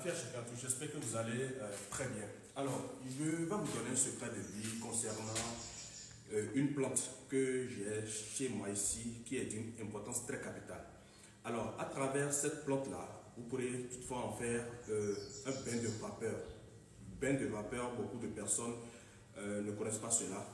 Fier Chekatou, j'espère que vous allez très bien. Alors, je vais vous donner un secret de vie concernant une plante que j'ai chez moi ici qui est d'une importance très capitale. Alors, à travers cette plante-là, vous pourrez toutefois en faire un bain de vapeur. Bain de vapeur, beaucoup de personnes ne connaissent pas cela.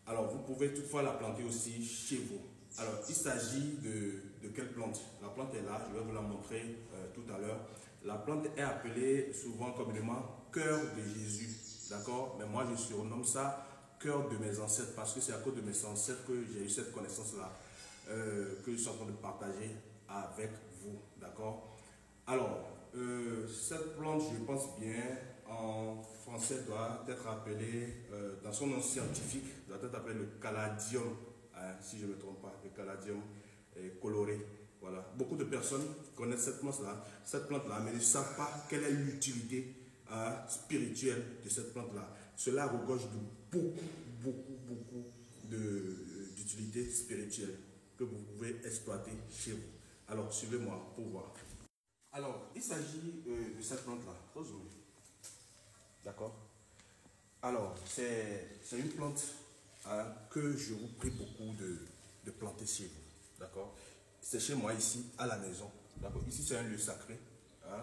Alors, vous pouvez toutefois la planter aussi chez vous. Alors, il s'agit de quelle plante? La plante est là, je vais vous la montrer tout à l'heure. La plante est appelée souvent communément cœur de Jésus, d'accord? Mais moi, je surnomme ça cœur de mes ancêtres parce que c'est à cause de mes ancêtres que j'ai eu cette connaissance-là, que je suis en train de partager avec vous, d'accord? Alors, cette plante, je pense bien, en français doit être appelée, dans son nom scientifique, doit être appelée le caladium, hein, si je ne me trompe pas, le caladium coloré. Voilà. Beaucoup de personnes connaissent cette plante-là, mais ne savent pas quelle est l'utilité spirituelle de cette plante-là. Cela regorge de beaucoup d'utilités spirituelles que vous pouvez exploiter chez vous. Alors, suivez-moi pour voir. Alors, il s'agit de cette plante-là. D'accord? Alors, c'est une plante que je vous prie beaucoup de planter chez vous. D'accord? C'est chez moi ici, à la maison. D'accord? Ici, c'est un lieu sacré.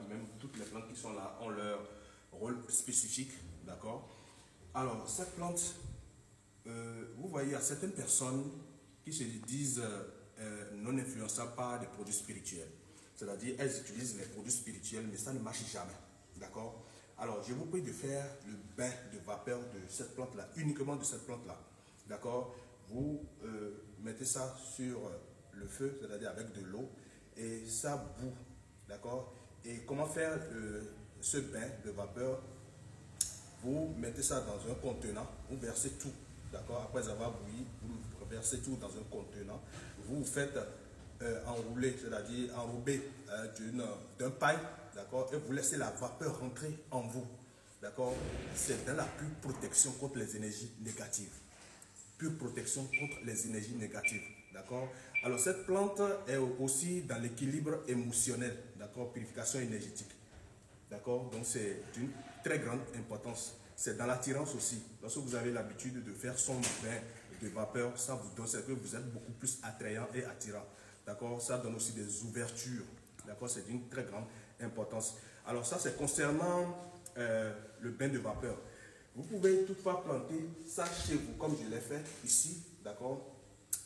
Même toutes les plantes qui sont là ont leur rôle spécifique. D'accord? Alors, cette plante, vous voyez, il y a certaines personnes qui se disent non influençables par des produits spirituels. C'est-à-dire, elles utilisent les produits spirituels, mais ça ne marche jamais. D'accord? Alors, je vous prie de faire le bain de vapeur de cette plante-là, uniquement de cette plante-là. D'accord? Vous mettez ça sur le feu, c'est-à-dire avec de l'eau, et ça bout. D'accord? Et comment faire ce bain de vapeur? Vous mettez ça dans un contenant, vous versez tout. D'accord? Après avoir bouilli, vous versez tout dans un contenant. Vous faites enrouler, c'est-à-dire enrober d'un paille, d'accord, et vous laissez la vapeur rentrer en vous, d'accord. C'est dans la pure protection contre les énergies négatives, pure protection contre les énergies négatives, d'accord. Alors cette plante est aussi dans l'équilibre émotionnel, d'accord, purification énergétique, d'accord. Donc c'est d'une très grande importance. C'est dans l'attirance aussi. Lorsque vous avez l'habitude de faire son bain de vapeur, ça vous donne, c'est que vous êtes beaucoup plus attrayant et attirant. D'accord? Ça donne aussi des ouvertures. D'accord? C'est d'une très grande importance. Alors ça, c'est concernant le bain de vapeur. Vous pouvez toutefois planter ça chez vous, comme je l'ai fait ici. D'accord?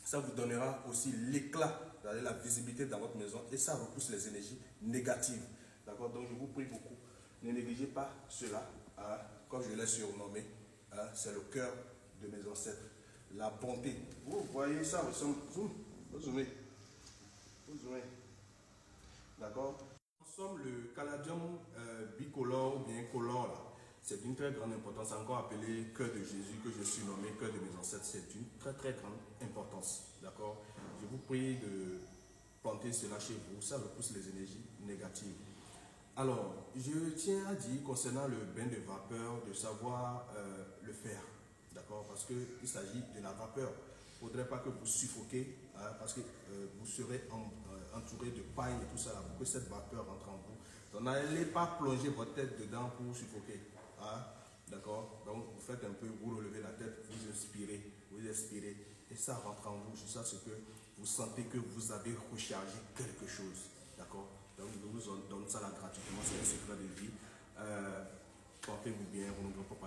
Ça vous donnera aussi l'éclat, la visibilité dans votre maison et ça repousse les énergies négatives. D'accord? Donc je vous prie beaucoup. Ne négligez pas cela. Comme je l'ai surnommé, c'est le cœur de mes ancêtres. La bonté. Vous voyez ça, vous zoomez. D'accord? En somme, le caladium bicolore ou bien colore, c'est d'une très grande importance, encore appelé cœur de Jésus, que je suis nommé cœur de mes ancêtres, c'est d'une très grande importance. D'accord? Je vous prie de planter cela chez vous, ça repousse les énergies négatives. Alors, je tiens à dire concernant le bain de vapeur, de savoir le faire. D'accord? Parce qu'il s'agit de la vapeur. Il ne faudrait pas que vous suffoquez, parce que vous serez entouré de paille et tout ça, là, pour que cette vapeur rentre en vous. Donc, n'allez pas plonger votre tête dedans pour suffoquer. D'accord? Donc, vous faites un peu, vous relevez la tête, vous expirez, et ça rentre en vous jusqu'à ce que vous sentez que vous avez rechargé quelque chose. D'accord? Donc, je vous donne ça là gratuitement, c'est un secret de vie. Portez-vous bien, on ne doit pas